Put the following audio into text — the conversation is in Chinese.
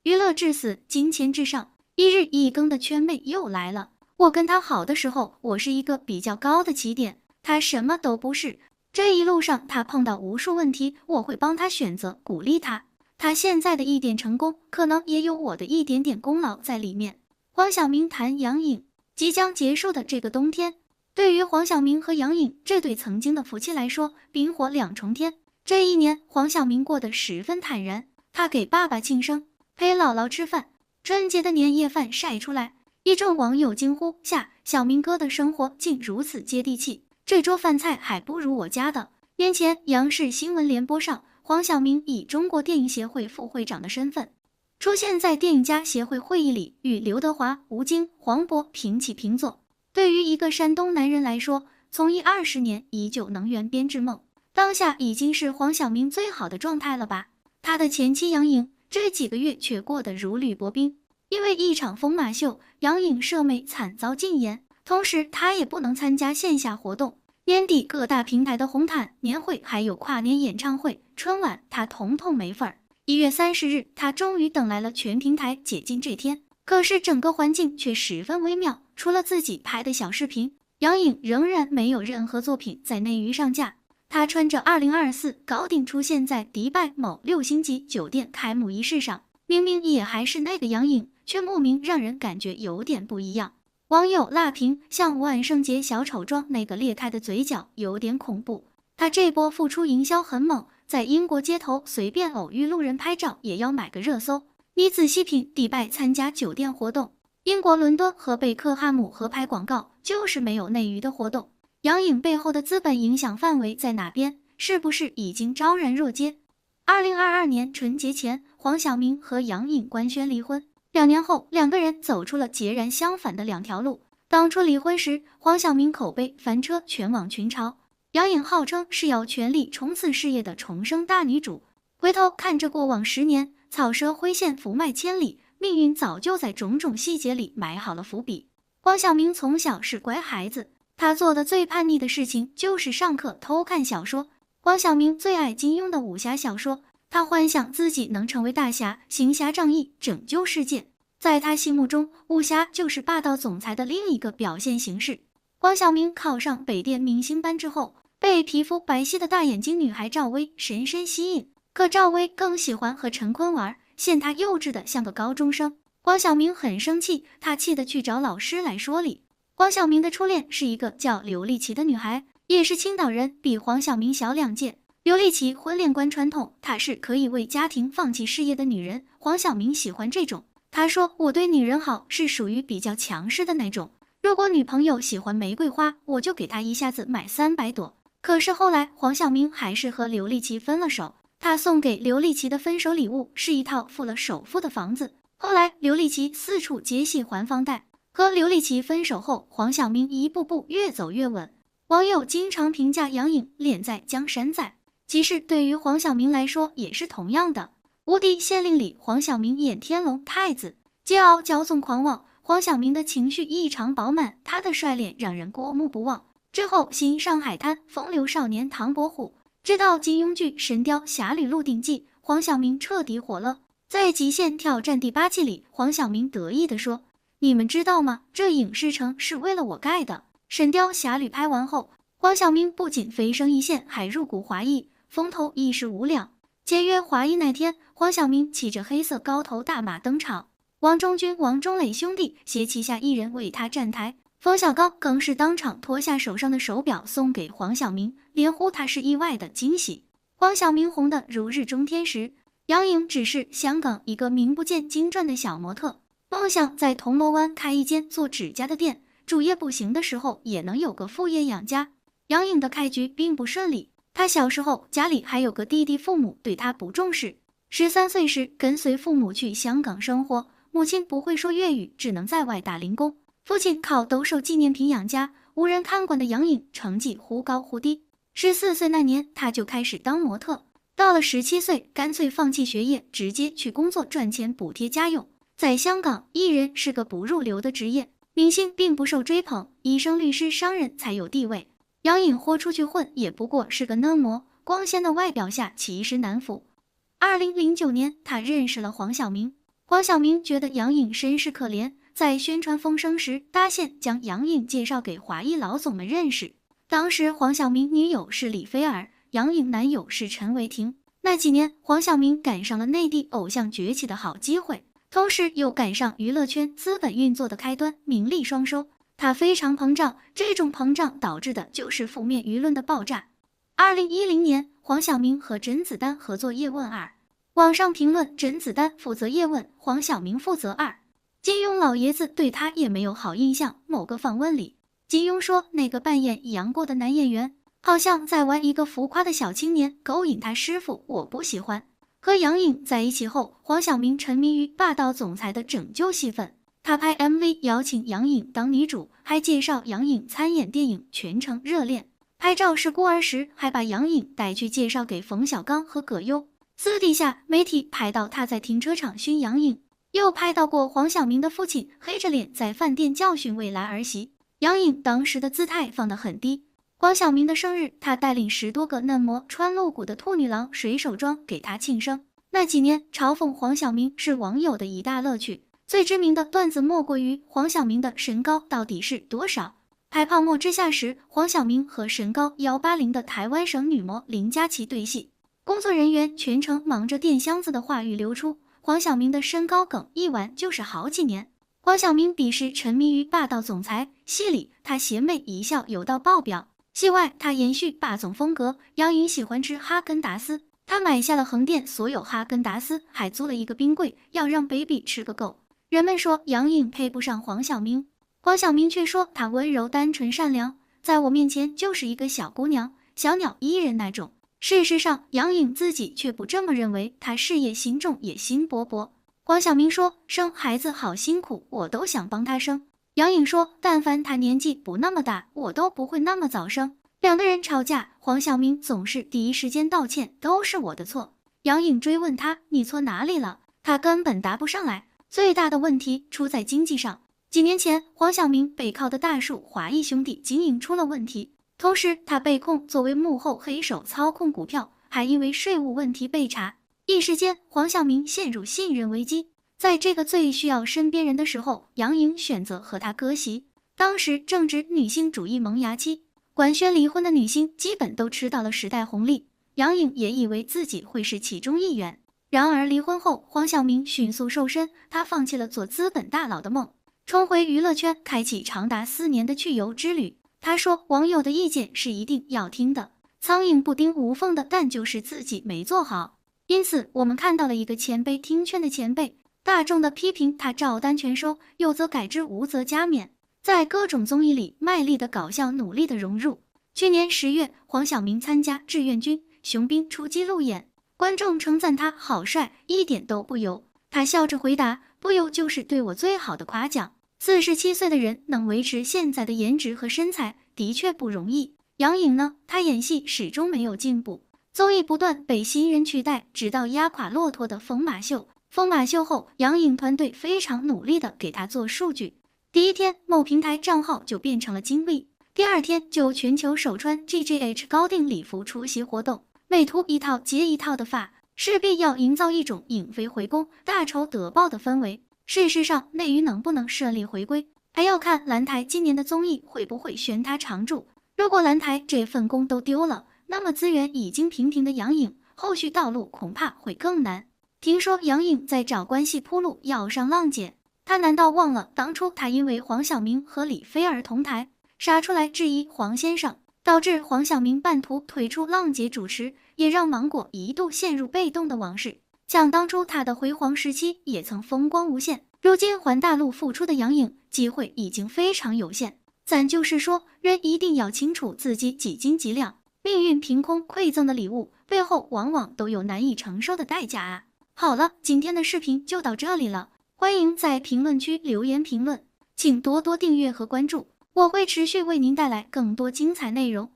娱乐至死，金钱至上。一日一更的圈妹又来了。我跟他好的时候，我是一个比较高的起点，他什么都不是。这一路上他碰到无数问题，我会帮他选择，鼓励他。他现在的一点成功，可能也有我的一点点功劳在里面。黄晓明谈杨颖。即将结束的这个冬天，对于黄晓明和杨颖这对曾经的夫妻来说，冰火两重天。这一年，黄晓明过得十分坦然，他给爸爸庆生，陪姥姥吃饭，春节的年夜饭晒出来，一众网友惊呼下：小明哥的生活竟如此接地气，这桌饭菜还不如我家的。年前，央视新闻联播上，黄晓明以中国电影协会副会长的身份出现在电影家协会会议里，与刘德华、吴京、黄渤平起平坐。对于一个山东男人来说，从艺20年依旧能圆编织梦，当下已经是黄晓明最好的状态了吧？他的前妻杨颖这几个月却过得如履薄冰，因为一场疯马秀，杨颖社媒惨遭禁言，同时他也不能参加线下活动。年底各大平台的红毯、年会还有跨年演唱会、春晚，他统统没份儿。1月30日，他终于等来了全平台解禁这天，可是整个环境却十分微妙。除了自己拍的小视频，杨颖仍然没有任何作品在内娱上架。她穿着2024高定出现在迪拜某6星级酒店开幕仪式上，明明也还是那个杨颖，却莫名让人感觉有点不一样。网友辣评像万圣节小丑妆，那个裂开的嘴角有点恐怖。他这波付出营销很猛。在英国街头随便偶遇路人拍照也要买个热搜。你仔细品，迪拜参加酒店活动，英国伦敦和贝克汉姆合拍广告，就是没有内娱的活动。杨颖背后的资本影响范围在哪边？是不是已经昭然若揭？2022年春节前，黄晓明和杨颖官宣离婚，2年后，两个人走出了截然相反的两条路。当初离婚时，黄晓明口碑翻车，全网群嘲。杨颖号称是要全力冲刺事业的重生大女主，回头看着过往10年，草蛇灰线，福脉千里，命运早就在种种细节里埋好了伏笔。黄晓明从小是乖孩子，他做的最叛逆的事情就是上课偷看小说。黄晓明最爱金庸的武侠小说，他幻想自己能成为大侠，行侠仗义，拯救世界。在他心目中，武侠就是霸道总裁的另一个表现形式。黄晓明考上北电明星班之后，被皮肤白皙的大眼睛女孩赵薇深深吸引，可赵薇更喜欢和陈坤玩，嫌他幼稚的像个高中生。黄晓明很生气，他气得去找老师来说理。黄晓明的初恋是一个叫刘丽琪的女孩，也是青岛人，比黄晓明小2届。刘丽琪婚恋观传统，她是可以为家庭放弃事业的女人。黄晓明喜欢这种，他说我对女人好是属于比较强势的那种，如果女朋友喜欢玫瑰花，我就给她一下子买300朵。可是后来黄晓明还是和刘丽琪分了手，他送给刘丽琪的分手礼物是一套付了首付的房子。后来刘丽琪四处接戏还房贷，和刘丽琪分手后，黄晓明一步步越走越稳。网友经常评价杨颖脸在江山在，即使对于黄晓明来说也是同样的。无敌县令里，黄晓明演天龙太子，桀骜骄纵狂妄，黄晓明的情绪异常饱满，他的帅脸让人过目不忘。之后，新上海滩风流少年唐伯虎，直到金庸剧《神雕侠侣鹿鼎记》，黄晓明彻底火了。在《极限挑战》第8季里，黄晓明得意地说：“你们知道吗？这影视城是为了我盖的。”《神雕侠侣》拍完后，黄晓明不仅飞升一线，还入股华谊，风头一时无两。签约华谊那天，黄晓明骑着黑色高头大马登场，王中军、王中磊兄弟携旗下艺人为他站台。冯小刚更是当场脱下手上的手表送给黄晓明，连呼他是意外的惊喜。黄晓明红得如日中天时，杨颖只是香港一个名不见经传的小模特，梦想在铜锣湾开一间做指甲的店，主业不行的时候也能有个副业养家。杨颖的开局并不顺利，她小时候家里还有个弟弟，父母对她不重视。13岁时跟随父母去香港生活，母亲不会说粤语，只能在外打零工。父亲靠兜售纪念品养家，无人看管的杨颖成绩忽高忽低。14岁那年，他就开始当模特，到了17岁，干脆放弃学业，直接去工作赚钱补贴家用。在香港，艺人是个不入流的职业，明星并不受追捧，医生、律师、商人才有地位。杨颖豁出去混，也不过是个嫩模，光鲜的外表下其实难服。2009年，他认识了黄晓明。黄晓明觉得杨颖甚是可怜，在宣传风声时搭线将杨颖介绍给华裔老总们认识。当时黄晓明女友是李菲儿，杨颖男友是陈伟霆。那几年，黄晓明赶上了内地偶像崛起的好机会，同时又赶上娱乐圈资本运作的开端，名利双收。他非常膨胀，这种膨胀导致的就是负面舆论的爆炸。2010年，黄晓明和甄子丹合作《叶问2》，网上评论甄子丹负责叶问，黄晓明负责2。金庸老爷子对他也没有好印象。某个访问里，金庸说那个扮演杨过的男演员好像在玩一个浮夸的小青年，勾引他师傅，我不喜欢。和杨颖在一起后，黄晓明沉迷于霸道总裁的拯救戏份。他拍 MV 邀请杨颖当女主，还介绍杨颖参演电影，全程热恋。拍照是孤儿时，还把杨颖带去介绍给冯小刚和葛优。私底下，媒体拍到他在停车场熏杨颖，又拍到过黄晓明的父亲黑着脸在饭店教训未来儿媳。杨颖当时的姿态放得很低。黄晓明的生日，他带领10多个嫩模穿露骨的兔女郎水手装给他庆生。那几年，嘲讽黄晓明是网友的一大乐趣。最知名的段子莫过于黄晓明的身高到底是多少。拍泡沫之夏时，黄晓明和身高180的台湾省女模林佳琪对戏，工作人员全程忙着垫箱子的话语流出，黄晓明的身高梗一玩就是好几年。黄晓明彼时沉迷于霸道总裁，戏里他邪魅一笑有到爆表，戏外他延续霸总风格。杨颖喜欢吃哈根达斯，他买下了横店所有哈根达斯，还租了一个冰柜，要让 baby 吃个够。人们说杨颖配不上黄晓明，黄晓明却说她温柔单纯善良，在我面前就是一个小姑娘，小鸟依人那种。事实上，杨颖自己却不这么认为，她事业心重，野心勃勃。黄晓明说生孩子好辛苦，我都想帮她生。杨颖说但凡她年纪不那么大，我都不会那么早生。两个人吵架，黄晓明总是第一时间道歉，都是我的错。杨颖追问他你错哪里了，他根本答不上来。最大的问题出在经济上。几年前，黄晓明背靠的大树华谊兄弟经营出了问题，同时他被控作为幕后黑手操控股票，还因为税务问题被查。一时间，黄晓明陷入信任危机。在这个最需要身边人的时候，杨颖选择和他割席。当时正值女性主义萌芽期，官宣离婚的女星基本都吃到了时代红利，杨颖也以为自己会是其中一员。然而离婚后，黄晓明迅速瘦身，他放弃了做资本大佬的梦，重回娱乐圈，开启长达4年的去油之旅。他说网友的意见是一定要听的，苍蝇不叮无缝的，但就是自己没做好。因此我们看到了一个前辈听劝的前辈，大众的批评他照单全收，有则改之，无则加勉，在各种综艺里卖力的搞笑，努力的融入。去年10月，黄晓明参加志愿军雄兵出击路演，观众称赞他好帅，一点都不油。他笑着回答，不油就是对我最好的夸奖。47岁的人能维持现在的颜值和身材，的确不容易。杨颖呢，她演戏始终没有进步，综艺不断被新人取代，直到压垮骆驼的疯马秀。疯马秀后，杨颖团队非常努力的给她做数据。第一天，某平台账号就变成了金币，第二天就全球首穿 GGH 高定礼服出席活动。美图一套接一套的发，势必要营造一种影飞回宫、大仇得报的氛围。事实上，内娱能不能顺利回归，还要看蓝台今年的综艺会不会选他常驻。如果蓝台这份工都丢了，那么资源已经平平的杨颖，后续道路恐怕会更难。听说杨颖在找关系铺路，要上浪姐，他难道忘了当初他因为黄晓明和李菲儿同台，杀出来质疑黄先生，导致黄晓明半途退出浪姐主持，也让芒果一度陷入被动的往事。想当初他的辉煌时期也曾风光无限，如今环大陆复出的杨颖，机会已经非常有限。咱就是说，人一定要清楚自己几斤几两，命运凭空馈赠的礼物，背后往往都有难以承受的代价啊。好了，今天的视频就到这里了，欢迎在评论区留言评论，请多多订阅和关注，我会持续为您带来更多精彩内容。